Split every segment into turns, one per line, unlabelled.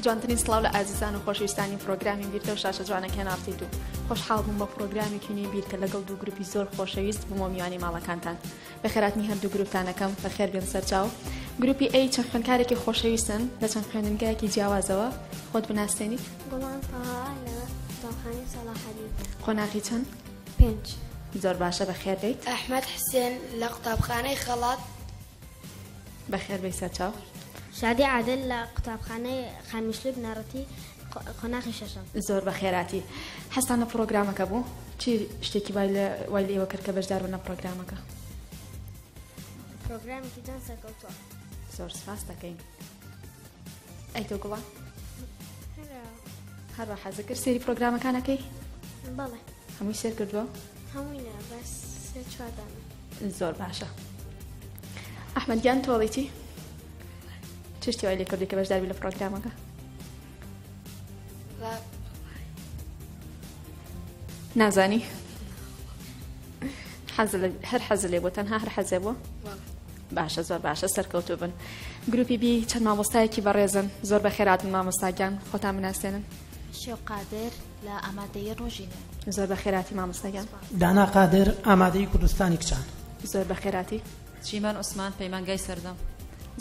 جوانترین سڵاو لە ئازیزان و خۆشەویستانی پرۆگرامی بیرتە و شاشە جوانەکەیان ئافتیت و خۆشحاڵ بووم بە پرۆگرامی کینی بیر کە لەگەڵ دوو گروپی زۆر خۆشەویست بوومە میوانی ماڵەکانتان بە خێراتنی هەردوو گروپتانەکەم بەخێر بێن سەرچاو. گروپی ئەی چەند خوێندکارێکی خۆشەویستن لە چەند خوێندنگایەکی جیاوازەوە. خۆت بناسیێنیت؟
گوڵان تەها لە قوتابخانەی سەلاحەدین.
خۆناغی چەند؟
5.
زۆر باشە بەخێر بیت.
ئەحمەد حسێن لە قوتابخانەی خەڵات.
بەخێر بێ سەرچاو.
شادی عادل لە قوتابخانەی خەمیشلوی بنەڕەتی قۆناغی شەشەم.
زۆر بەخێراتی. حەستان لە پرۆگرامەکە بوو؟ چی شتێکی وای لە ئێوە کرد کە بەشدار بوون لە پرۆگرامەکە؟
پرۆگرامێکی جان سەرکەوتووە.
زۆر سپاس دەکەین. ئەی تۆ گوڵا؟ هەر بە حەزە کرد سێری پرۆگرامەکانەکەی؟
بەڵێ.
هەمووی سێر کردووە؟
هەمووی نە بەس سێ چواردانە.
زۆر باشە. ئەحمەد گیان تۆڵیتی؟ چ شتی وای لێ کردی کە بەشدار بی لە پرۆگرامەکە؟ نازانی؟ هەر حەزە لێ بوو تەنها هەر حەزێ بووە؟ باشە زۆر باشە سەرکەوتوو بن. گروپی بی چەند مامۆستایەکی بەڕێزن زۆر بەخێراتن مامۆستاگیان خۆتان بناسیێنن.
شێو قادر لە ئامادەیی ڕۆژینە.
زۆر بەخێراتی مامۆستاگیان.
دانا قادر ئامادەی کوردستانی کچان.
زۆر بەخێراتی.
چیمان عوسمان پەیمانگای سەردەم.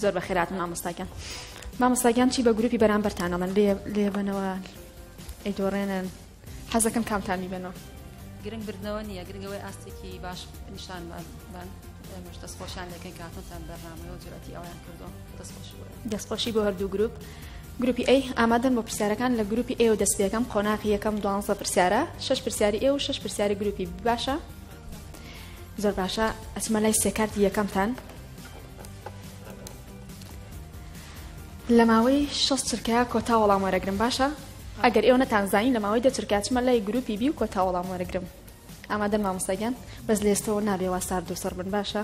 زۆر بەخێراتن مامۆستاگیان. مامۆستاگیان چی بە گروپی بەرامبەرتانەڵەن لێ بنەوە ئەیدۆڕێنن حەزەکەم کامتان میبێنەوە؟
گرنگ بردنەوە نییە گرنگەوەی ئاستێکی باش نیشانمان دەستخۆشیان لەکەن کاتۆتان بەرنامەوە و جورەتی ئەویان کردو
دەستخۆشی بۆ هەردوو گروپ. گروپی ئەی ئامادەن بۆ پرسیارەکان لە گروپی ئێ و دەست پێکەم قۆناغی یەکەم 12 پرسیارە 6 پرسیاری ئێ و 6 پرسیاری گروپی باشە. زۆر باشە ئەچمە لای سێکارتی یەکەمتان. لە ماوەی 6 چرکەیە کۆتا وەڵام وەرەگرم باشە؟ ئەگەر ئێوە نەتانزانین لە ماوەی 2 چرکە چمە لای گروپی بی و کۆتا وەڵام وەرەگرم. ئامادەن مامۆستاگیان؟ بەس لێستەوە نابێ وا سارد و سەر بن باشە؟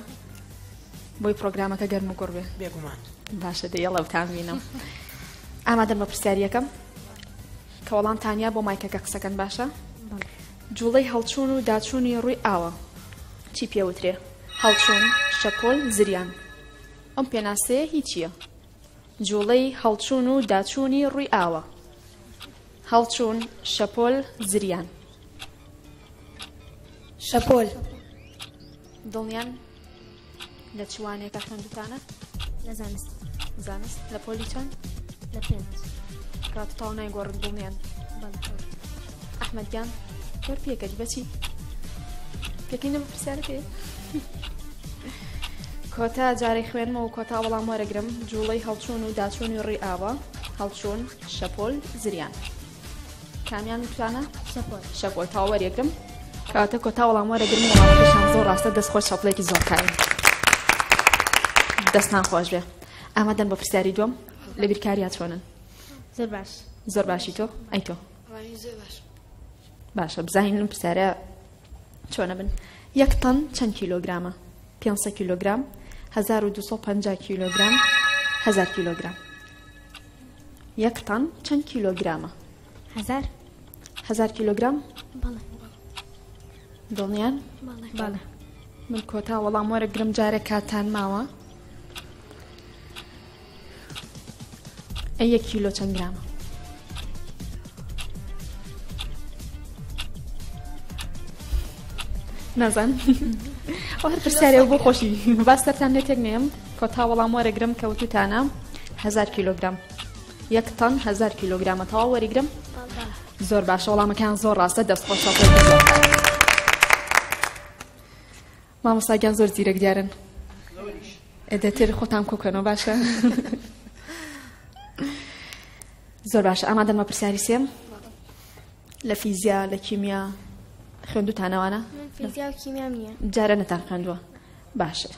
بۆی پرۆگرامەکە گەرم و گوڕ بێ.
بێگومان.
باشە دەیەڵەوتان بینم. ئامادەن بە پرسیاری یەکەم کە وەڵام تانیا بۆ مایکەکە قسەکەن باشە؟ جوڵەی هەڵچوون و داچوونی ڕووی ئاوە چی پێوترێ؟ هەڵچوون، شەپۆل، زریان. ئەم پێناسەیە هیچییە؟ جوڵەی هەڵچوون و داچوونی ڕووی ئاوە. هەڵچوون، شەپۆل، زریان.
شەپۆل.
دڵنیان لە چوانێکە خوێندوتانە؟
لە زانست.
زانست لە پۆلی چەند؟
لە 5.
کات تاو نایگۆڕن دڵنیان. ئەحمەدیان کۆر پێکەی بەچی؟ پێکەینە بە پرسیارەکەی؟ کۆتا جارەی خوێنمەوە کۆتا وەڵام وەرەگرم. جوڵەی هەڵچوون و داچوونی ڕووی ئاوە. هەڵچوون، شەپۆل، زریان. کامیان توانە؟ شەپۆل تاو وەرەگرم. کەواتە کۆتا وەڵام وەرەگرم وەڵامەکەشان زۆر ڕاستە دەستخۆش شەپڵێکی زۆر کاری. دەستان خۆش بێ. ئامادەن بۆ پرسیاری دووەم لە بیرکاریە چۆنن؟
زۆر باش.
زۆر باشی تۆ؟ ئەی تۆ؟
زۆر باش.
باشە بزانین پرسیارە چۆنە بن. 1 تەن چەند کیلۆگرامە؟ 500 کیلۆگرام، 1250 کیلۆگرام، 1000 کیلۆگرام. 1 تەن چەند کیلۆگرامە؟
1000.
1000 کیلۆگرام؟
بەڵێ.
دڵنیان؟
بەڵێ.
من کۆتا وەڵام وەرەگرم جارێک کاتان ماوە. ئەی 1 کیلۆ چەند گرامە؟ نازان ئەو هەر پرسیارێ بۆ خۆشی باستەرتان لێ تێک نێم. کۆتا وەڵام وەرەگرم کەوتوتانە 1000 کیلۆگرام. 1 تەن 1000 کیلۆگرامە تەواو وەریگرم. زۆر باشە وەڵامەکان زۆر ڕاستە دەستخۆشە. مامۆستاگیان زۆر زیرەک دیارن. ئێدەتێر خۆتان کۆکەنەوە باشە؟ زۆر باشە ئامادەن بە پرسیاری سێم لە فیزیا لە کیمیا خوێندوتانەوانە؟
فیزیا و کیمیام نییە.
جارە نەتان خوێندووە؟ باشە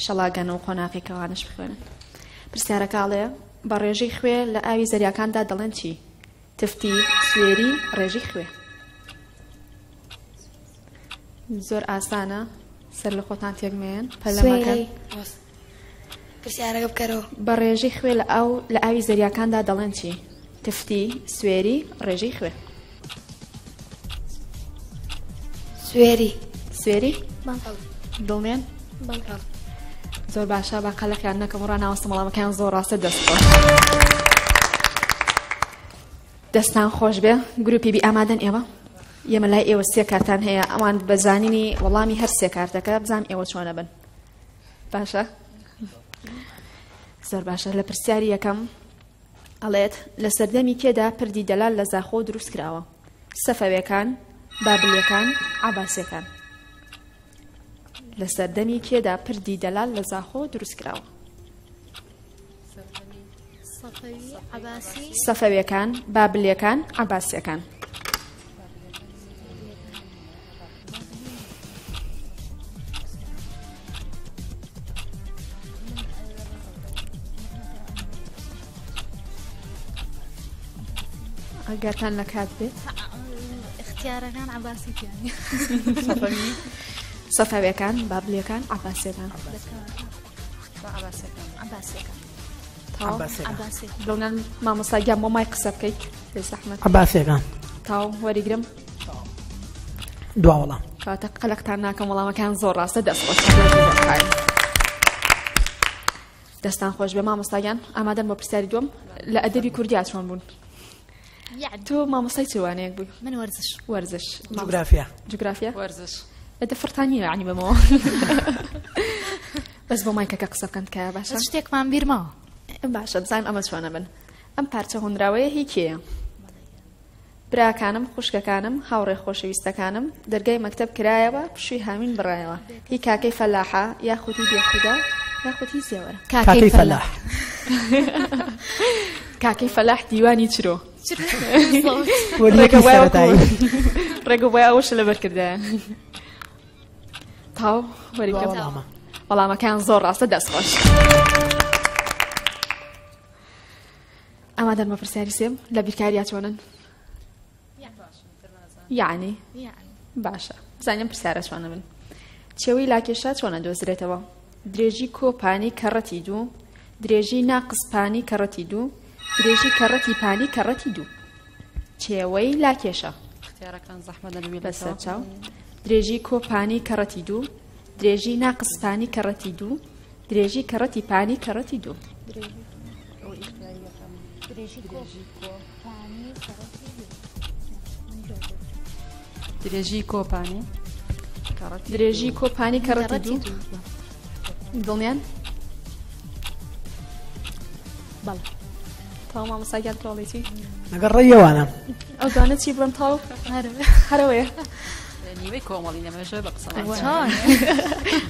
شەڵاگەنە و قۆناغێکەوانش بخوێنن. پرسیارەکاڵەیە بە ڕێژەی خوێ لە ئاوی زەریاکاندا دەڵێن چی؟ تفتی، سوێری، ڕێژەی خوێ. زۆر ئاسانە سەر لە خۆتان تێکمێن پەلەمەکەن.
پرسیارەکە بکەرەوە.
بە ڕێژەی خوێ لە ئاوی زەریاکاندا دەڵێن چی؟ تفتی، سوێری، ڕێژەی خوێ.
سوێری.
سوێری؟
دڵنیان؟
زۆر باشە با قەلەقیان نەکەم ڕاناوەستە مەڵامەکەیان زۆر ڕاستە دەستخۆش. دەستان خۆش بێ گروپی بی ئامادەن ئێوە ئێمە لای ئێوە سێ کارتان هەیە ئەوان بەزانینی وەڵامی هەر سێ کارتەکە بزان ئێوە چۆنە بن باشە زۆر باشە لە پرسیاری یەکەم ئەڵێت لە سەردەمی کێدا پردی دەلال لە زاخۆ دروست کراوە سەفەویەکان بابلیەکان عەباسیەکان لە سەردەمی کێدا پردی دەلال لە زاخۆ دروست کراوە سەفەویەکان بابلیەکان عەباسیەکان ئەگەرتان لە کات بێت
اختیارەکان عەباسیەکانی
سەفەویەکان بابلیەکان عەباسیەکان لەونان مامۆستاگیان بۆ مای قسە بکەیت بێزەحمەت
عەباسیەکان
تاو وەریگرم
دوا وەڵام
کاتە قەلەقتان ناکەم وەڵامەکان زۆر ڕاستە دەستخۆش دەستان خۆش بێ مامۆستاگیان ئامادەن بۆ پرسیاری دووەم لە ئەدەبی کوردیا چۆن بوون تۆ مامۆستای چوانەیەک بووی
من
وەرزش جوگرافیا
وەرزش
ئەدە فڕتانیە عنی بمەوە بەس بۆ مایکەکە قسە بکەن کە باشە
شتێکمان بیرمەوە
باشە بزانین ئەمە چۆنە بن ئەم پارچە هونراوەیە هی کێیە براکانم خوشکەکانم هاوڕێ خۆشەویستەکانم دەرگای مەکتەب کرایەوە پشووی هامین بڕایەوە هی کاکەی فەلاحە یاخودی بێخودا یاخودی زێوەرە
کاکەی فەلاح
کاکەی فەلاح دیوانی چرۆ ڕێگە بۆی ئەوش لەبەر کردایە تاو وەریگرم وەڵامەکان زۆر ڕاستە دەستخۆش ئەمادەن بە پرسیاری سێم لە بیرکاریا چۆنن یعنی باشە بزانیم پرسیارە چۆنە بن چێوەی لاکێشە چۆنە دۆزرێتەوە درێژی کۆپانی کەڕەتی دوو درێژی ناقسپانی کەڕەتی دوو درێژی کەڕەتی پانی کەڕەتی دوو چێوەی لاکێشە
اختیارەکان زەحمەت دەبێت
بەسەر چاو درێژی کۆپانی کەڕەتی دوو درێژی ناقسپانی کەڕەتی دوو درێژی کەڕەتی پانی کەڕەتی دوو
درێژی کۆپانی
درێژی کۆپانی کەڕەتی دوو دڵنیان بەڵێ تاو مامۆستاگیان تۆڵێتی
لەگەڵ ڕێیەوانە
ئەو دوانە چی بڵم تاو هەرەوەیە
نیوەی کۆمەڵی نەمەژە بە قسە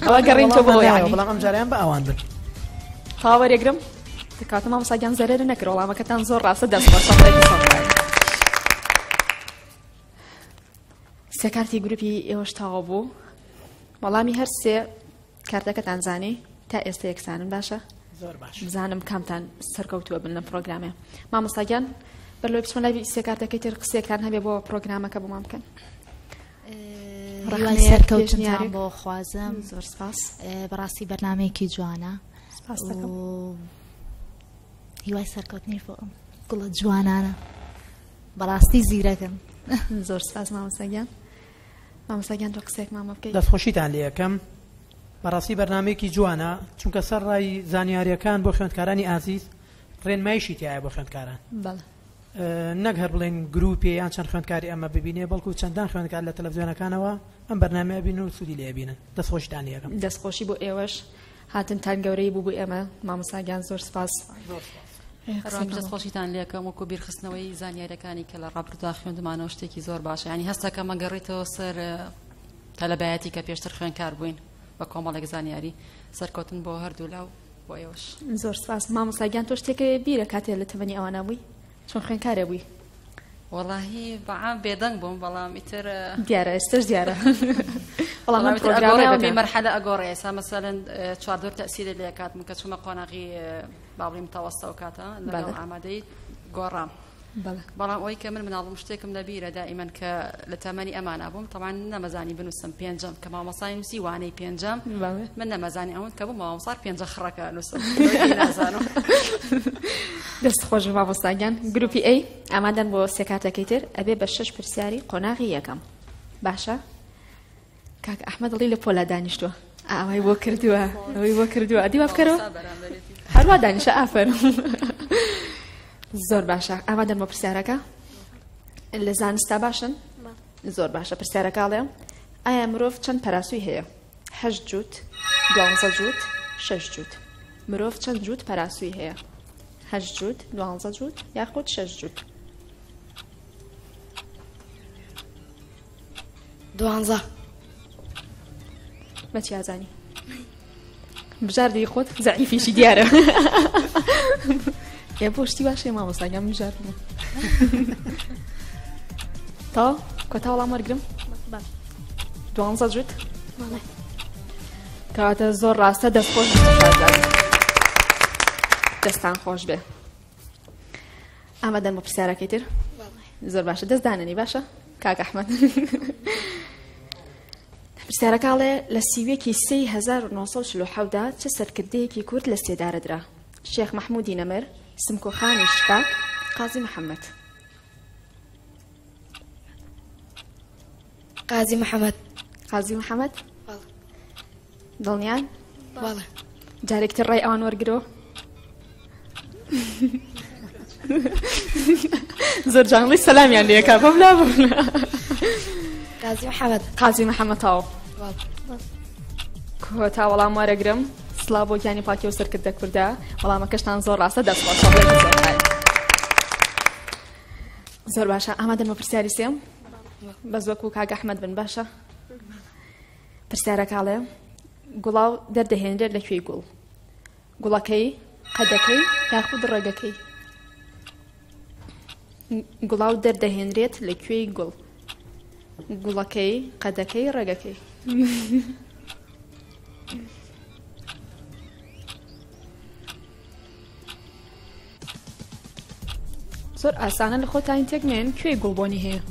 ئەوە گەڕین تۆ بۆ یانی
بەڵام ئەم جاریان بە ئەوان بن
تاو وەرێگرم دەکاتە مامۆستاگیان زەرێرە نەکرد وەڵامەکەتان زۆر ڕاستە دەست بە سەڵێکی سەڵ سێ کارتی گروپی ئێوەش تاوا بوو وەڵامی هەر سێ کارتەکەتان زانی تا ئێستا یەکسانن باشە
زۆر باش
بزانم کامتان سەرکەوتووە بن لە پرۆگرامێ مامۆستاگیان بەرلۆی بچمە لای سێ کارتەکەی تر قسێکتان هەبێ بۆ پرۆگرامەکە بۆمان بکەن
سەرکەوتنتان بۆ خوازم
زۆر سپاس
بەڕاستی بەرنامەیەکی جوانە
سپاس دەکەم
هیوای سەرکەوتنی بۆ ئەم گوڵە جوانانە بەڕاستی زیرەکەم
زۆر سپاس مامۆستاگیان تۆ قسێکمان بکەیت
دەستخۆشیتان لێ یەکەم بەڕاستی بەرنامەیەکی جوانە چونکە سەر ڕای زانیاریەکان بۆ خوێندکارانی ئازیز ڕێنمایشی تایە بۆ خوێندکاران نەک هەر بڵێن گروپی یان چەند خوێندکاری ئەمە ببینێ بەڵکو چەندان خوێندکار لە تەلەڤیزیۆنەکانەوە ئەم بەرنامەیە بین و سوودی لێ بینن دەستخۆشیتان لێ یەکەم
دەستخۆشی بۆ ئێوەش هاتنتان گەورەی بوو بۆ ئێمە مامۆستاگیان زۆر سپاس
دەستخۆشیتان لێکەم وەکو بیرخستنەوەی زانیاریەکانی کە لە ڕابردودا خوێندمانەوە شتێکی زۆر باشە ینی هەستەکە مەگەڕێتەوە سەر تەلەبایەتی کە پێشتر خوێندکار بووین بە کۆمەڵێک زانیاری سەرکەوتن بۆ هەردوو لاو بۆ ئێوەش
زۆر سپاس مامۆستاگیان تۆ شتێکە بیرە کاتێ لە تەمەنی ئەوانە بووی چۆن خوێندکارە بووی
وەڵاهی بەعام بێدەنگ بووم بەڵام ئیتر
دیارە ئێستش دیارە
بەڵام پرۆگرامێ مەرحەلە ئەگۆڕێ ئێستا مەسەلەن چواردۆر تەسیرە لێ کاتم کە چوومە قۆناغی باڵی متەوەستە و کاتە لەگەڵ ئامادەی گۆڕام بەڵام ئەوەی کە من مناڵم شتێکم لە بیرە دائیمەن کە لە تەمەنی ئەمانە بووم تەمان نەمەزانی بنووسم پێنجەم کە مامۆستای نووسی وانەی پێنجەم من نەمەزانی ئەوەن کە بوو مامۆستار پێنجە خڕەکە نووسم نازانم
دەستخۆش مامۆستاگیان گروپی ئەی ئامادەن بۆ سێ کارتەکەی تر ئەبێ بە 6 پرسیاری قۆناغی یەکەم باشە کاک ئەحمەد دڵی لە پۆلا دانیشتووە ئەوەی بۆ کردووە ئەدی بکەرەوە هەروە دانیشە ئافەر زۆر باشە ئامادەن بۆ پرسیارەکە لە زانستا باشن زۆر باشە پرسیارەکەڵێ ئایا مرۆڤ چەند پەراسووی هەیە 8 جووت 12 جووت 6 جووت مرۆڤ چەند جووت پەراسووی هەیە 8 جووت 12 جووت یاخود 6 جووت
12
بەچی ئازانی بژاردی خۆت زەعیفیشی دیارە ێ بۆشتی باشێ مامۆستاگەم بژاردمە تا کۆتا وەڵام وەرگرم 12 جووت کەواتە زۆر ڕاستە دەستخۆش دەستان خۆش بێ ئامادەن بۆ پرسیارەکەی تر زۆر باشە دەست داننی باشە کاک ئەحمەد پرسیارەکەڵێ لە سیوێکی 1947 دا چه سەرکردەیەکی کورد لە سێدارەدرا شێخ مەحموودی نەمر سمکۆخانی شکاک قازی محەممەد
قازی محەممەد
قازی محەممەد دڵنیان
بەڵێ
جارێکتر ڕێی ئەوان وەرگرەوە زۆر جانڵی سەلامیان لێکا بەملا بملا
قازی محەممەد
قازی محەممەداوە کۆتا وەڵام وەرەگرم سڵا بۆ گیانی پاکی و سەرکردە کووردا وەڵامەکەشتان زۆر ڕاستە دەستخۆشە زۆر باشە ئامادەن بە پرسیاری سێم بەس وەکو کاک ئەحمەد بن باشە پرسیارەکەڵێ گوڵاو دەردەهێنرێت لە کوێی گوڵ گوڵەکەی قەدەکەی یاخود ڕێگەکەی گوڵاو دەردەهێنرێت لە کوێی گوڵ گوڵەکەی قەدەکەی ڕێگەکەی زۆر ئاسانە لە خۆتان تێکمێن کوێی گوڵبۆنی هەیە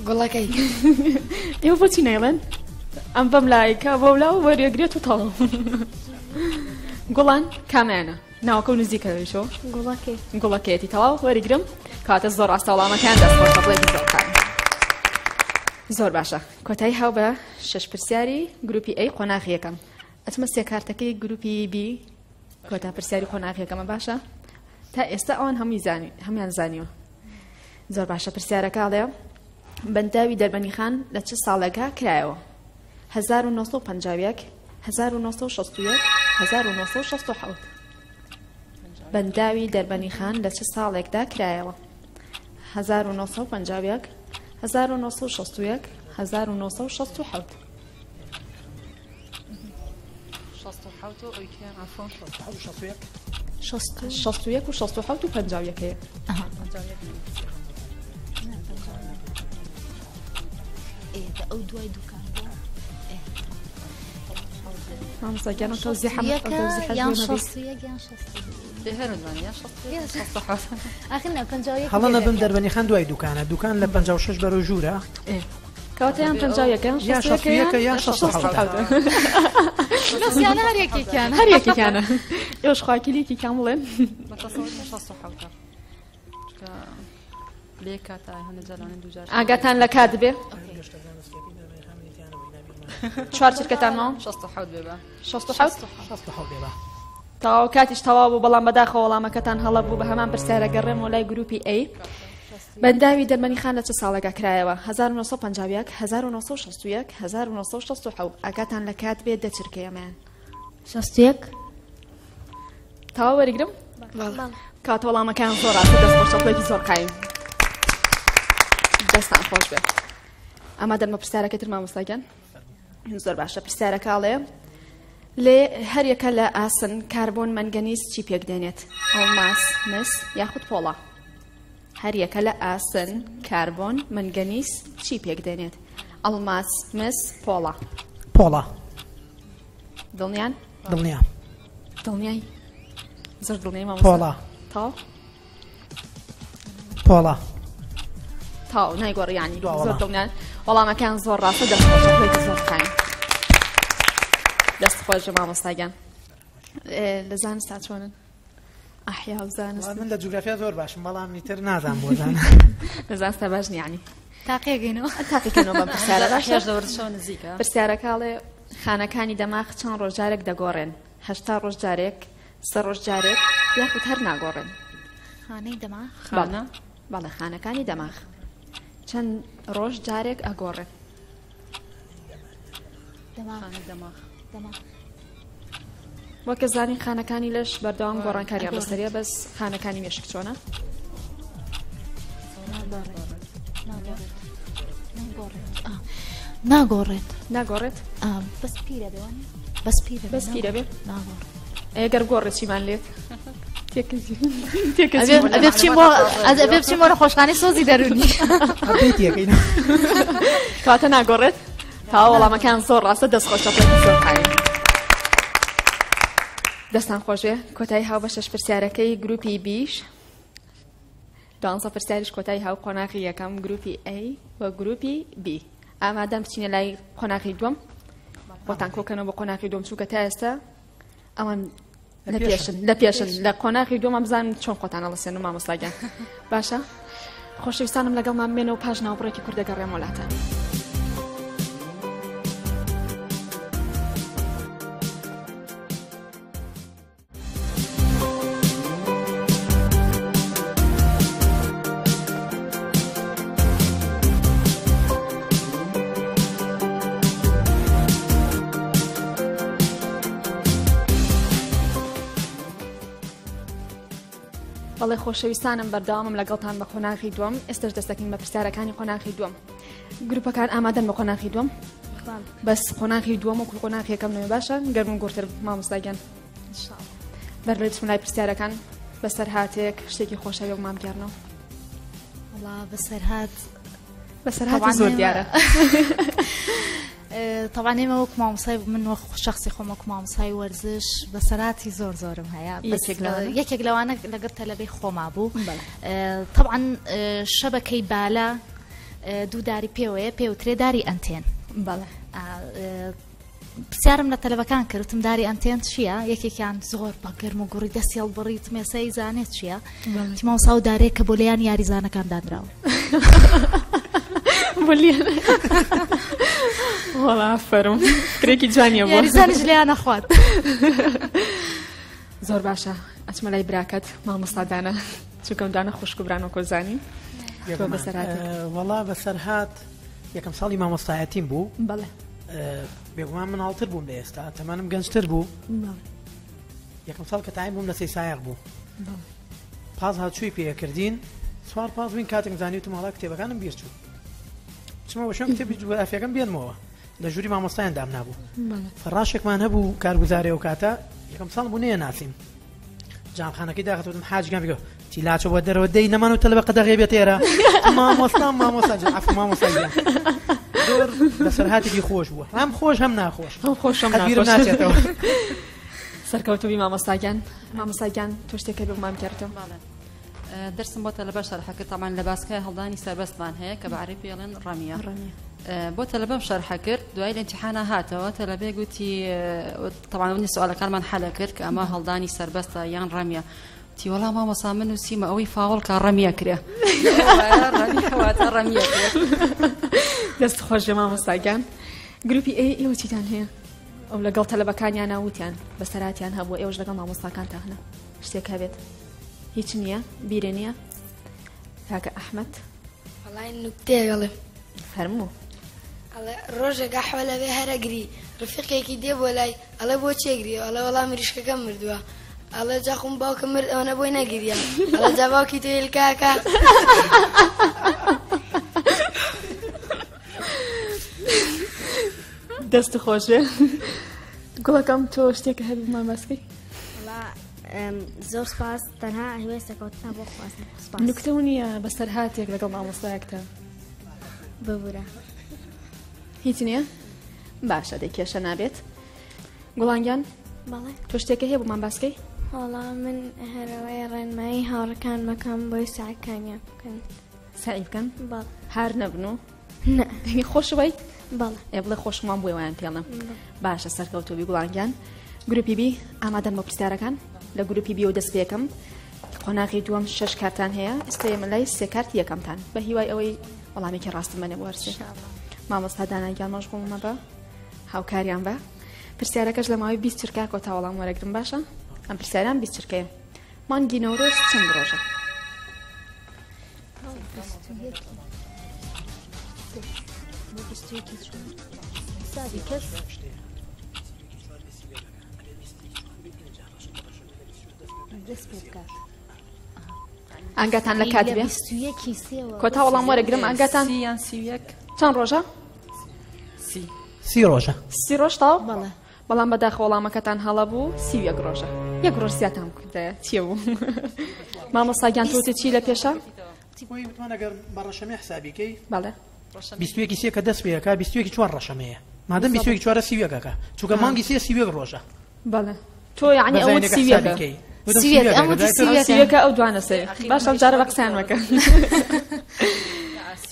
گوڵەکەی
ئێوە بۆچی نەیڵێن ئەم بەم لایکە بۆ ولاو وەرێگرێت و تەڵ گوڵان کامانە ناوەکە و نزیکەوەیشەوە گوڵەکەیەتی تەواو وەریگرم کاتە زۆر ڕاستە وەڵامەکان دەستخۆشە بڵێکی زۆرکان زۆر باشە کۆتایی هاو بە 6 پرسیاری گروپی ئەی قۆناغیەکەم ئەچمە سێ کارتەکەی گروپی بی کۆتا پرسیاری قۆناغیەکەمە باشە تا ئێستا ئەوان هەمویان زانیوە زۆر باشە پرسیارەکەڵێ بەنداوی دەربەنی خان لە چه ساڵێکا کرایەوە 1950 1961 1967 بەنداوی دەربەنی خان لە چه ساڵێکدا کرایەوە 1950 1961 1967 61 و 67 و 50 هەیە
ئەو دوای دوکان
زەگەنە تۆزی حەمە
هەڵە نەبن دەربەنی خان دوای دوکانە دوکان لە 56 بەرەو ژوورە
کەواتەیان 50
یا 61 یا 67
هەر یەکێکیانە ئێوەش خواکیلێکی کام بڵێن ئاگاتان لە کات بێ چوار چرکەتان ماوە 67 تەواو کاتیش تەواو بوو بەڵام بەداخەوە وەڵامەکەتان هەڵە بوو بە هەمان پرسیارە گەڕێمەوە لای گروپی ئەی بەنداوی دەربەنی خان لە چه ساڵێکا کرایەوە 1950 1961 1967 ئاگاتان لە کات بێ دە چرکەیەمان
61
تەواو وەریگرم کات وەڵامەکان زۆر ڕاستە دەستخۆشەڵێکی زۆر قایم دەستان خۆش بێت ئەمە دەرمە پرسیارەکە تر مامۆستاگیان زۆر باشە پرسیارەکەڵێ لێ هەر یەکە لە ئاسن کاربۆن مەنگەنیز چی پێک دێنێت ئەڵماس مس یاخود پۆڵە هەر یەکە لە ئاسن کاربۆن مەنگەنیز چی پێک دێنێت ئەڵماس مس پۆڵە
پۆڵە
دڵنیان دڵنیای زۆر دڵنیای مامۆستا
پۆڵە
تاو
پۆڵە
تاو نایگۆڕیانی زۆر دڵنیان وەڵامەکان زۆر ڕاستە دەستخۆشەڵێکی زۆر قایم دەستخۆش مامۆستاگیان لە زانستا چۆنن ئەحیا و زانست
من لە جوگرافیا زۆر باشم بەڵام نیتر نازانم بۆ زانم
لە زانستا باش نیانی
تاقیەکەینەوە
بەم پرسیارە باشە پرسیارەکەڵێ خانەکانی دەماغ چەند ڕۆژجارێک دەگۆڕێن 8 ڕۆژجارێک 3 ڕۆژجارێک یاخود هەر ناگۆڕێن
خانەی دەماغ
خانە
بەڵێ خانەکانی دەماغ چەند ڕۆژ جارێک ئەگۆڕێت
دەماغ
وەکە زانین خانەکانی لەش بەردەوام گۆڕانکاریان بەسەریە بەس خانەکانی مێشک چۆنە؟
ناگۆڕێت
بەس پیرە دەوانێ
بەس پیرە
بێت
ناگۆڕێت
ئەگەر گۆڕێت چیمان لێت
ئەبێ بچین بۆ نەخۆشخانەی سۆزی دەرونی
کاتە ناگۆڕێت تا وەڵامەکان زۆر ڕاستە دەستخۆشە زۆر قایم دەستان خۆشێ کۆتایی هاو بە شەش پرسیارەکەی گروپی بیش دوانزە پرسیاریش کۆتایی هاو قۆناغی یەکەم گروپی A و گروپی B ئامادەم بچینە لای قۆناغی دووەم بۆتان کۆکەنەوە بە قۆناغی دووەم چووکە تا ئێستا ئەوان لە پێشن لە قۆناغی دووەم بزانم چۆن خۆتان هەڵەسێن و مامۆستاگیان باشە خۆشەویستانم لەگەڵمان بمێنەوە پاش ناوبڕێکی کوردەگەڕێم وڵاتە بەڵێ خۆشەویستانم بەردەوامم لەگەڵتان بە قۆناغی دووەم ئێستش دەستەکەین بە پرسیارەکانی قۆناغی دووەم گروپەکان ئامادەن بە قۆناغی دووەم بەس قۆناغی دووەم و قۆناغی یەکەم نوێ باشە گەرم گورتر مامۆستاگیان بەرلێ بچم لای پرسیارەکان بەسەر هاتێک شتێکی خۆشەوی و مامگەرنەوە
وڵا
بەسەر هات زۆر دیارە
طبعا ئێمە وەک مامۆسای من وەک شخصی خۆم وەک مامۆسای وەرزش بەسەراتی زۆرم هەیە یەکێک لەوانە لەگەڵ تەلەبەی خۆما بوو طبعا شەبەکەی بالا دووداری پێوەیە پێوترێ داری ئەنتێن پرسیارم لە تەلەبەکان کردتم داری ئەنتێن چییە یەکێکیان زۆر بە گەرم و گوڕی دەستی هەڵبڕیت مێسەی زانێت چییە مامۆسا و دارەیە کە بۆ لەیان یاریزانەکان دانراوە
وەڵا فەرم کرێکی جوانیە بۆ
یاریزانیش لێیان نەخوات
زۆر باشە ئەچمە لای براکەت مامۆستادانە چونکەم دانە خوشک و بران و کۆزانی
وەڵا بەسەر هات یەکەم ساڵی مامۆستایەتیم بوو
بەڵێ
بێگومان مناڵتر بووم لە ئێستا تەمانم گەنجتر بوو یەکەم ساڵ کە تایم بووم لە سەی سایق بوو پاس هاتچووی پێکردین سوار پاس بووین کاتێک زانی و ماڵا کتێبەکانم بیرچوو چمە بەشم کتێبی ئەفەکەم بێنمەوە لە ژووری مامۆستایان دام نابوو فڕاشێکمان هەبوو کارگوزارێ و کاتە یەکەم ساڵ بوو نەیە ناسیم جامخانەکەی داخەوتم حاجگان بگە تیلاچە بۆ دەرەوە دەی نەمان و تەلەبە قەدەغێ بێت ئێرە مامۆستا زۆر بەسەر هاتێکی خۆش بووە هەم خۆش هەم ناخۆش بیرم ناچێتەوە
سەرکەوتوبی مامۆستاگیان تۆ شتێکە بێمام کردم
دەرسم بۆ تەلەبە شەرحەکە تامان لە باسکای هەڵدانی سەربەستمان هەیە کە بە عەربی پێڵێن ڕەمیە بۆ تەلەبەم شەرحە کرد دوای لە ئیمتیحانە هاتەوە تەلەبێ گوتی تەمان منی سوالەکانمان حەلە کرد کە ئەمە هەڵدانی سەربەستە یان ڕەمیە تی وەڵام مامۆستا من نووسیمە ئەوەی فاوڵ کە ڕەمیە کرێ ڕەمیە
دەست خۆش مامۆستاگیان گروپی ئێوە چیتان هەیە ئەو لەگەڵ تەلەبەکانیان ناوتیان بەسەراتیان هەبوو ئێوەش لەگەڵ مامۆستاکان تاهنە شتێک هەبێت هیچ نییە بیرە نییە کاکە ئەحمەد
وەڵای نوکتێگەڵێ
فەرموو
ڕۆژێک ئەحوە لەوێ هەرەگری ڕفیقێکی دێ بۆ لای ئەڵێ بۆ چێگری ئەڵێ وەڵام مریشکەکەم مردووە ئەڵێ جاخم باوکە مرد ئەوە بۆی نەگریە ئەڵێ جا باوکی تۆ هێلکاکە
دەست خۆشێ گوڵەکەم تۆ شتێکە هەبی مامەسکەی
زۆر سپاس تەنها هەوێستەکەوتنا بۆ خواستن
نوکتە نییە بەسەر هاتێک لەگەڵ مامۆستایەکتە
ببورە
هیچ نییە باشە دەی کێشە نابێت گوڵانگیان
بەڵێ
تۆ شتێکە هەیە بۆمان باسکەی
وەڵام من هەرەوەی ڕێنمایی هاوڕەکان مەکەم بۆی ساعەکانیان بکەن
سعی بکەن
بەڵ
هەر نەبن و
نە
خۆشەوەی
بەڵێ
ئێ بڵێ خۆشمان بۆی ویان پێڵم باشە سەرکەوتوبی گوڵانگیان گروپی بی ئامادەن بە پرسیارەکان لە گروپی بی و دەست پێکەم قۆناغی دووەم 6 کارتان هەیە ئێستا ئێمە لای 3 کارت یەکەمتان بە هیوای ئەوەی وەڵامێکی ڕاستم بنێ وەرسێ مامۆستا داناگیان مەشغوڵمە بە هاوکاریان بە پرسیارەکەش لە ماوەی 20 چرکا کۆتا وەڵام وەرەگرم باشە ئەم پرسیاریان 20 چرکەیە مانگی نەورۆز چەند ڕۆژە ئاگاتان لە کات بێ کۆتا وەڵام وەرەگرم ئاگاتان
سییان سیویەک
چەند ڕۆژە؟
سی ڕۆژە.
سی ڕۆژ تاو؟ بەڵام بەداخە وەڵامەکەتان هەڵە بوو سی یەک ڕۆژە. یەک ڕۆژ زیاتان کردایە چیە بوو؟ مامۆستاگیان تۆتی چی لە پێشە؟
ئەگەر بە ڕەشەمێ حسابیکەی
بەڵێ
21 سێ کە دەست پێەکە 21 چوار ڕەشەمەیە مادەم 21 چوارە سیوەکەکە چونکە مانگی سێ سیوێک ڕۆژە.
بەڵێ تۆ یعنی ئەوت سیوەکە ئەو دوانە سێ باشە جارە بە قسەیان مەکە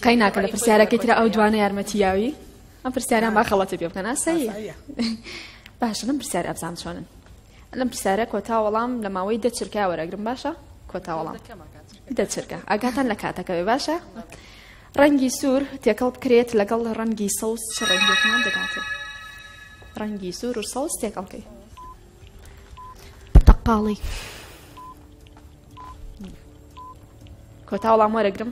قەی ناکە لە پرسیارەکەی ترە ئەو دوانە یارمەتیاوی ئەم پرسیاران با خەڵەتی پێ بکەن ئاسایی باشە لەم پرسیارە ئەبزان چۆنن لەم پرسیارە کۆتا وەڵام لە ماوەی دە چرکا وەرەگرم باشە کۆتا وەڵام دە چرکە ئاگاتان لە کاتەکەوێ باشە ڕەنگی سوور تێکەڵ بکرێت لەگەڵ ڕەنگی سەوز چ ڕەنگێکمان دەگاتێت ڕەنگی سوور و سەوز تێکەڵکەی
پرتەقاڵی
کۆتا وەڵام وەرەگرم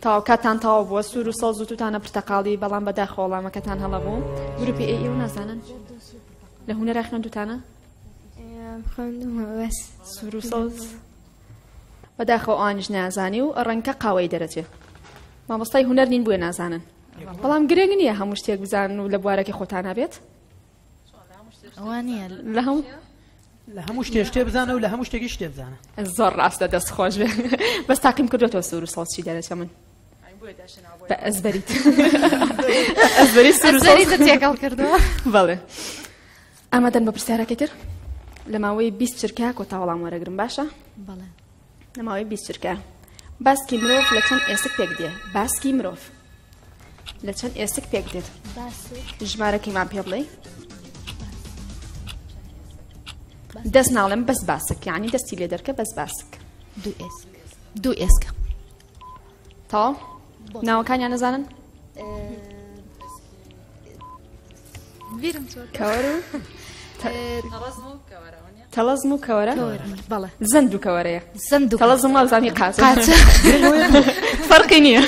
تاو کاتان تاو بووە سوور و سەوز و توتانە پرتەقاڵی بەڵام بەداخە وەڵامەکەتان هەڵە بوو گروپی ئێ و نازانن لە هونەرە خوێندوتانە سوور و سەوز بەداخەوە ئەوانیش نازانی و ڕەنگە قاوەی دەرەچێ مامۆستای هونەر نین بووە نازانن بەڵام گرنگ نییە هەموو شتێک بزانن و لە بوارەکەی خۆتان هەبێت
ئەوانە
لە هەموو شتێ بزانە و لە هەموو شتێکی شتێ بزانە
زۆر ڕاستە دەست خۆش بێ بەس تاقیم کردوێتەوە سوور و سەوز چی دەرەچێ من بە ئەزبەریت ئەزبەری سوور و سەوز
تێکەڵ کردووە
بەڵێ ئامادەن بە پرسیارەکەی تر لە ماوەی 20 چرکە کۆتا وەڵام وەرەگرم باشە
بەڵێ
لە ماوەی 20 چرکە باسکی مرۆڤ لە چەند ئێسک پێک دێ باسکی مرۆڤ لە چەند ئێسک پێک دێت ژمارەکەیمان پێ بڵێ دەست ناڵێم بەس باسک یعنی دەستی لێ دەرکە بەس باسک
دوو ئێسکە
تاو ناوەکانیان نەزانن کەوەر و تەلەزم و کەوەرە
بەڵێ
زەند و کەوەرەیە
زەند و
تەلەزم وازانی قاچە فەرقی نییە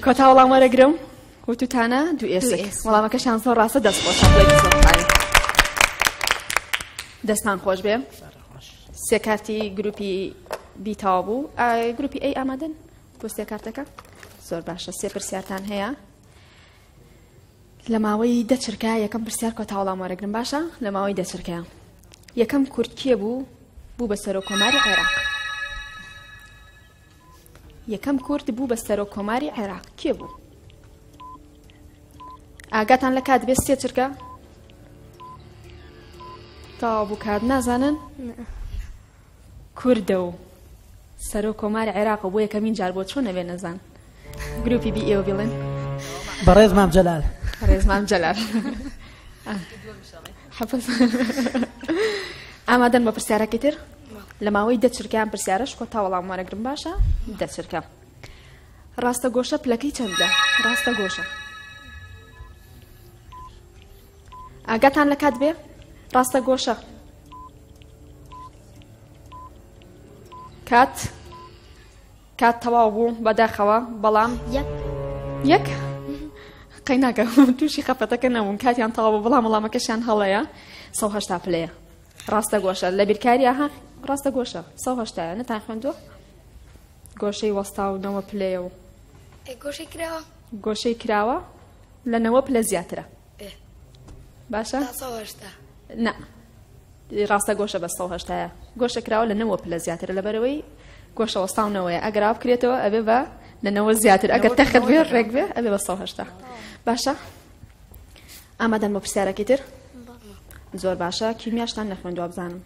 کۆتا وەڵام وەرەگرم وتوتانە دوو ئێسک وەڵامەکەشیان زۆر ڕاستە دەست خۆشە بڵێ زۆر دەستمان خۆش بێ سێ کارتی گروپی بیتاوە بوو گروپی ئەی ئامادەن بۆ سێ کارتەکە زۆر باشە سێ پرسیارتان هەیە لە ماوەی دە چرکە یەکەم پرسیار کۆتا وەڵام وەرەگرم باشە لە ماوەی دە چرکە یەکەم کورد کێ بوو بوو بە سەرۆکۆماری عێراق یەکەم کورد بوو بە سەرۆکۆماری عێراق کێ بوو ئاگاتان لە کات بێ سێ چرکە تاوا بوو کات نازانن کوردە و سەرۆکۆماری عێراق بۆ یەکەمین جار بۆ چۆن نەبێ نەزان گروپی بی ئێوە بڵێن
بەڕێز مام جەلال
ڕێزمان جەلال ئامادەن بە پرسیارەکەی تر لە ماوەی دە چرکیان پرسیارەش کۆتا وەڵام وەرەگرم باشە دە چرکە ڕاستە گۆشە پلەکەی چەندە ڕاستە گۆشە ئاگاتان لە کات بێ ڕاستە گۆشە کات تەواو بوو بەداخەوە بەڵام یەک قەی ناکە تووشی خەفەتەکە نەبوون کاتیان تەواو بوو بەڵام وەڵامەکەشیان هەڵەیە 180 پلەیە ڕاستە گۆشە لە بیرکاری ئاها ڕاستە گۆشە 180 نەتان خوێندووە گۆشەی وەستا و 9 پلەیە و گۆشەی کراوە لە 9 پلە زیاترە باشە نه ڕاستە گۆشە بە 180 گۆشە کراوە لە 9 پلە زیاترە لەبەرەوەی گۆشە وەستاونەوەیە ئەگەر ئاو بکرێتەوە ئەبێ بە لە 9 زیاتر ئەگەر تەخت بێ ڕێک بێ ئەبێ بە 180 باشە ئامادەن بۆ پرسیارەکەی تر زۆر باشە کیمیاشتان نەخوێندووە بزانم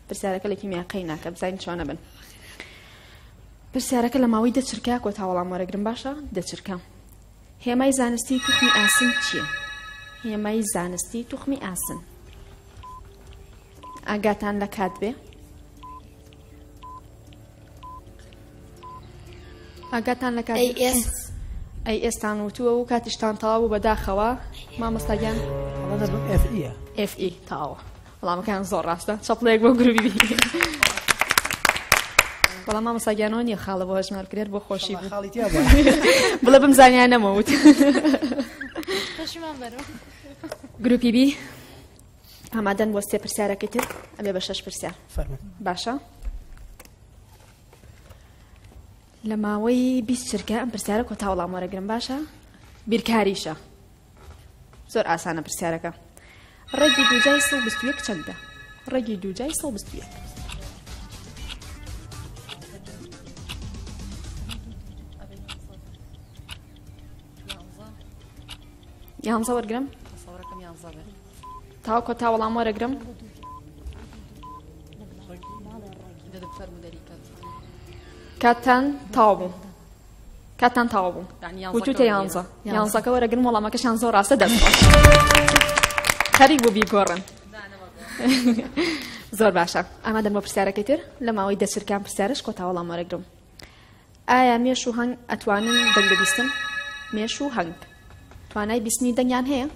پرسیارەکە لە کیمیا قەی ناکە بزانین چۆنە بن پرسیارەکە لە ماوەی دە چرکە کۆتا وەڵام وەرەگرم باشە دە چرکە هێمای زانستی توخمی ئاسن چییە هێمای زانستی توخمی ئاسن ئاگاتان لە کات بێ ئاگاتان لە کات ئەی ئێستان وتووە و کاتیشتان تەواو بوو بەداخەوە مامۆستاگیان FE تاوە وەڵامەکان زۆر ڕاستە چەپڵەیەک بۆ گروپی وەڵام مامۆستاگیانەوە نییە خاڵە بۆ هەژمار کرێت بۆ خۆشی بوو
خاڵی تیا بوو
بڵێ بمزانیان نەمەوت گروپی بی ئامادەن بۆ سێ پرسیارەکەی تر ئەبێ بە 6 پرسیار باشە لە ماوەی 20 چرکە ئەم پرسیارە کۆتا وەڵام وەرەگرم باشە بیرکاریشە زۆر ئاسانە پرسیارەکە ڕێگی دووجای 121 چەندە ڕێگی دووجای 121 یانزە وەرگرم تاو کۆتا وەڵام وەرەگرم کاتان تاو بوو کاتان تاو بوو وتوتە یانزە یانزەکە وەرەگرم وەڵامەکەشان زۆر ڕاستە دەست خەریک بوو بیگۆڕن زۆر باشە ئامادەن بۆ پرسیارەکەی تر لە ماوەی 10 چرکان پرسیارش کۆتا وەڵام وەرەگرم ئایا مێش و هەنگ ئەتوانن دەنگ ببیستن مێش و هەنگ توانای بیستنی دەنگیان هەیە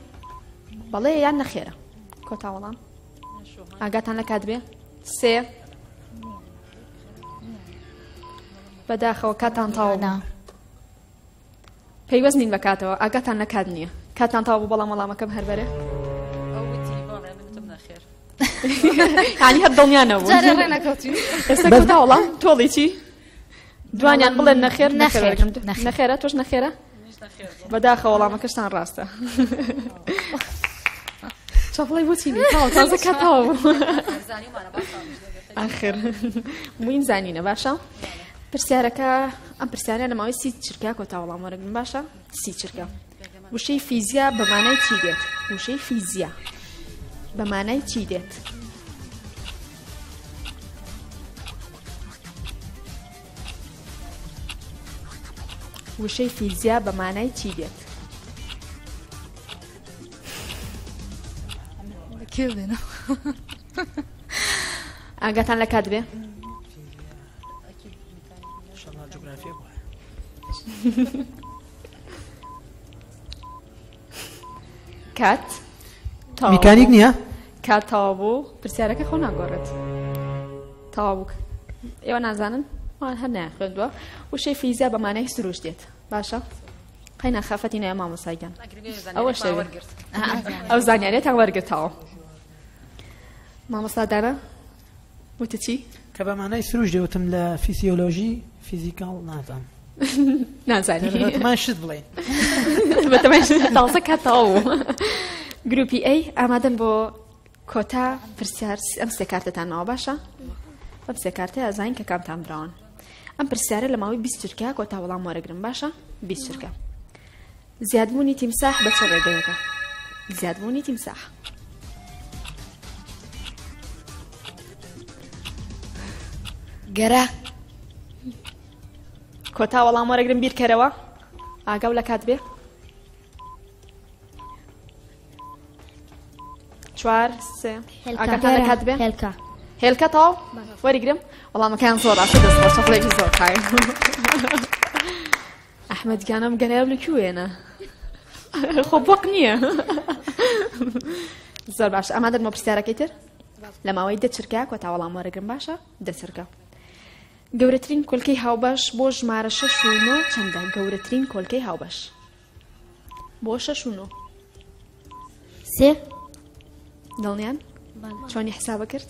بەڵێ یان نەخێرە کۆتا وەڵام ئاگاتان لە کات بێ سێ بەداخەوە کاتان تاوە پەیوەست نین بە کاتەوە ئاگاتان لە کات نییە کاتان تاوە بوو بەڵام وەڵامەکەم هەربەرە ینی هەر دڵنیانە بوو ئێستا کۆتا وەڵام تۆڵی چی دوانیان بڵێن نەخێر نەخێرە تۆش نەخێرە بەداخە وەڵامەکەشتان ڕاستە چاپڵی بۆچی تازە کاتەوە بوو ئاخر موین زانینە باشە پرسیارەکە ئەم پرسیارە لە ماوەی 30 چرکە کۆتا وەڵام وەرەگرن باشە 30 چرکە وشەی فیزیا بە مانای چی دێت وشەی فیزیا بە مانای چی دێت وشەی فیزیا بە مانای چی دێت ئاگاتان لە کات بێ کات
میکانیک نییە
کات تەواو بوو پرسیارەکە خۆ ناگۆڕێت تەواو بوو ئێوە نازانن وان هەر نایخوێندووە وشەی فیزیا بە مانای سروش دێت باشە قەینا خافەتی نایە مامۆستاگیان ئەوە شەوێ ئەو زانیاریەتان وەرگرتەوە مامۆستا دانا وتە چی
کە بە مانای سروش دێوتم لە فیسیۆلۆژی فیزیکاڵ نازانم
نازانی
بەتەمان شت بڵێن
بەتەمان تازە کاتەوە بوو گروپی ئەی ئامادەن بۆ کۆتا پرسیار ئەم سێ کارتتانەوە باشە ئەم سێ کارتە ئازانین کە کامتان براون ئەم پرسیارە لە ماوەی 20 چرکە کۆتا وەڵام وەرەگرن باشە 20 چرکە زیادبوونی تیمساح بە چ ڕێگەیەکە زیادبوونی تیمساح
گەرە
کۆتا وەڵام وەرەگرن بیرکەرەوە ئاگاو لە کات بێ 4 3 ئاگاتان لە کات بێ هێلکە تاو وەریگرم وەڵامەکەیان زۆر ڕاستە دەست بە شەقڵێکی زۆر قایم ئەحمەدگیانم گەرەیە لەکوێنە خۆ بۆق نییە زۆر باش ئامادەن بۆ پرسیارەکەی تر لە ماوەی 10 چرکە کۆتا وەڵام وەرەگرن باشە 10 چرکە گەورەترین کۆلکەی هاوبەش بۆ ژمارە 6 و 9 چەندە گەورەترین کۆلکەی هاوبەش بۆ 6 و 9
سێ
دڵنیان چۆنی حسابە کرد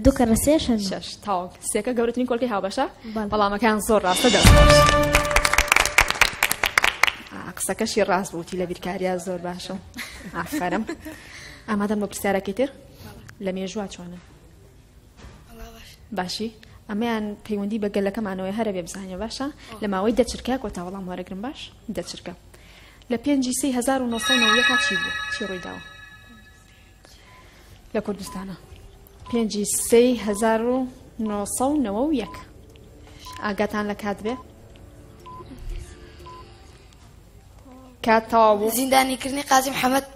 دوو کەڕە سێ
شەش تاوە سێکە گەورەترین کۆلکەی هاوبەشە بەڵامەکان زۆر ڕاستە دەست قسەکەشی ڕاست بووتی لە بیرکاریە زۆر باشە ئافرەم ئامادەم بۆ پرسیارەکەی تر لە مێژووە چۆنە باشی ئەمەیان پەیوەندی بە گەلەکەمانەوەی هەرە بێ بزانێ باشە لە ماوەی 10 چرکە کۆتا وەڵام وەرەگرن باش 10 چرکە لە 5/1990 چی بوو چی ڕووی داوە لە کوردستانە 5/1990 ئاگاتان لە کات بێ کات تەواو بوو
زیندانیکردنی قازی محەممەد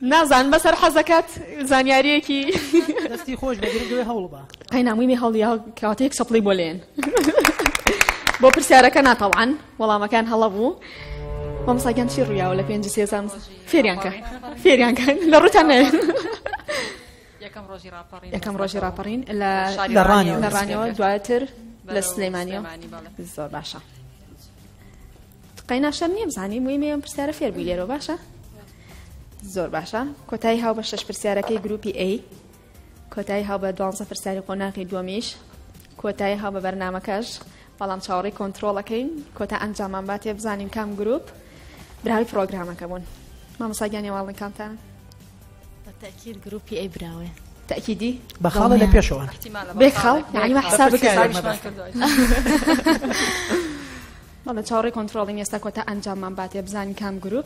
نازان بەسەر حەزەکەت زانیاریەکی
دەستی خۆش بەگرن دوێ هەوڵ بە
قەینامووی هەڵیا کاتێک سەپڵی بۆ لێن بۆ پرسیارەکە ناتەڵعن وەڵامەکان هەڵە بوو مامۆستاگیان چی ڕوویاوە لە 5 سام فێریان کە فێریان کە لە ڕووتان نەیە یەکەم ڕۆژی ڕاپەڕین لە ڕانیەوە دواتر لە سلەیمانیەوە زۆر باشە قەینا شەم نییە بزانیم مویمەیەم پرسیارە فێر بووی لێرەوە باشە زۆر باشە کۆتایی هاو بە 6 پرسیارەکەی گروپی A کۆتایی هاو بە 12 پرسیاری قۆناغی دووەمیش کۆتایی هاو بە بەرنامەکەش بەڵام چاوەڕێی کۆنتڕۆڵەکەین کۆتا ئەنجامان باتێ بزانین کام گروپ براوی پرۆگرامەکە بوون مامۆستاگیان هێواڵن کامتانن
بەتەکید گروپی ئەی براوێ
تأكيدي
بخاله لە پێشەوە
بخال يعني ما حسابك والله چاوەڕێی کۆنتڕۆڵین ئێستا کۆتا ئەنجاممان باتێ بزانین کام گروپ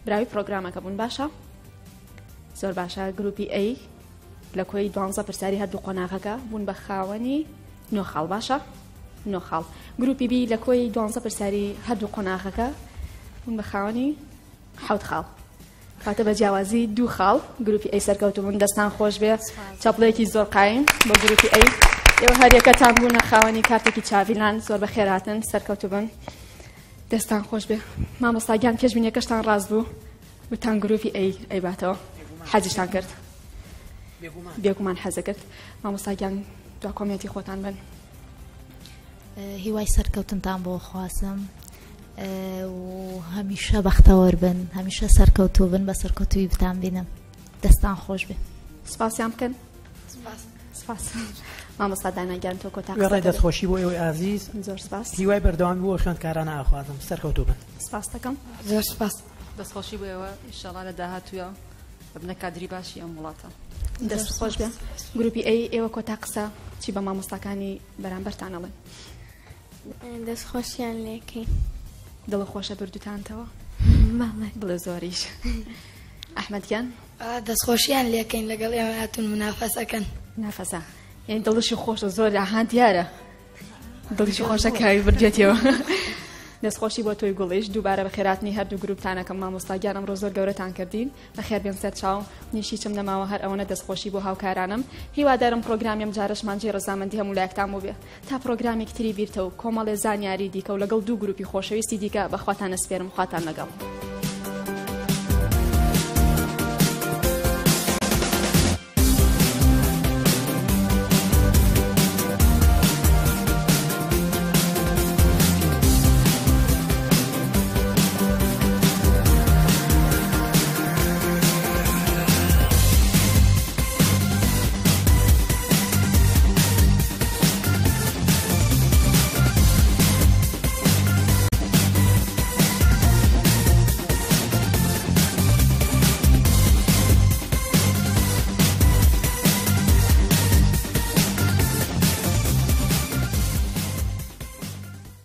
براوی پرۆگرامەکە بوون باشە زۆر باشە گروپی A لە کۆی 12 پرسیاری هەردوو قۆناغەکە بوون بە خاوەنی 9 خاڵ باشە 9 خاڵ گروپی B لە کۆی 12 پرسیاری هەردوو قۆناغەکە بوون بە خاوەنی 7 خاڵ کاتە بە جیاوازی 2 خاڵ گروپی A سەرکەوتوبوون دەستان خۆش بێ چاپڵەیەکی زۆر قایم بۆ گروپی A ئێوە هەر یەکەتان بوونە خاوەنی کارتێکی چاویلان زۆر بە خێراتن سەرکەوتوبن دەستان خۆش بێ مامۆستاگیان پێشبینیەکەشتان ڕاست بوو وتان گروپی A ئەیباتەوە حەزیشتان کرد بێگومان حەزە کرد مامۆستاگیان دوا کۆمیەتی خۆتان بن
هیوای سەرکەوتنتان بۆ خوازم و هەمیشە بەختەوەر بن هەمیشە سەرکەوتوو بن بە سەرکەوتووی بتان بینم دەستان خۆش بێ
سپاسیان بکەن سپاس مامۆستا داناگیان تۆ کۆتا
ڕێ دەستخۆشی بۆ ئێوەی ئازیز
زۆر سپاس
هیوای بەردەوامی بۆ خوێندکارانە ئاخوازم سەرکەوتوو بن
سپاس دەکەم
زۆر سپاس
دەستخۆشی بۆ ئێوە ئینشاڵڵا لە داهاتووە ببنە کادری باشی ئەم وڵاتە
دەست خۆش بێ گروپی A ئێوە کۆتا قسە چی بە مامۆستاکانی بەرامبەرتان ئەڵێن
دەستخۆشیان لێکەین
دڵ خۆشە بردوتانتەوە بڵێ زۆریش ئەحمەدیان
دەستخۆشیان لێکەین لەگەڵ ئێمە هاتوون منافەسەکەن
نافەسە یعنی دڵشی خۆشە زۆر ئاهان دیارە دڵشی خۆشە کاوی بردێتەوە دەستخۆشی بۆ تۆی گوڵیش دووبارە بە خێراتنی هەردوو گروپتانەکەم مامۆستاگیان ئەمڕۆ زۆر گەورەتان کردین بەخێر بێن سەر چاو نیشی چم نەماوە هەر ئەوەنە دەستخۆشی بۆ هاوکارانم هیوادارم پرۆگرامیم جارشمانجی ڕەزامەندی هەموو لایەکتان بوو بێ تا پرۆگرامێکی تری بیرتەوە کۆمەڵێ زانیاری دیکە و لەگەڵ دوو گروپی خۆشەویستی دیکە بەخواتان ئەسپێرم خواتان لەگەڵ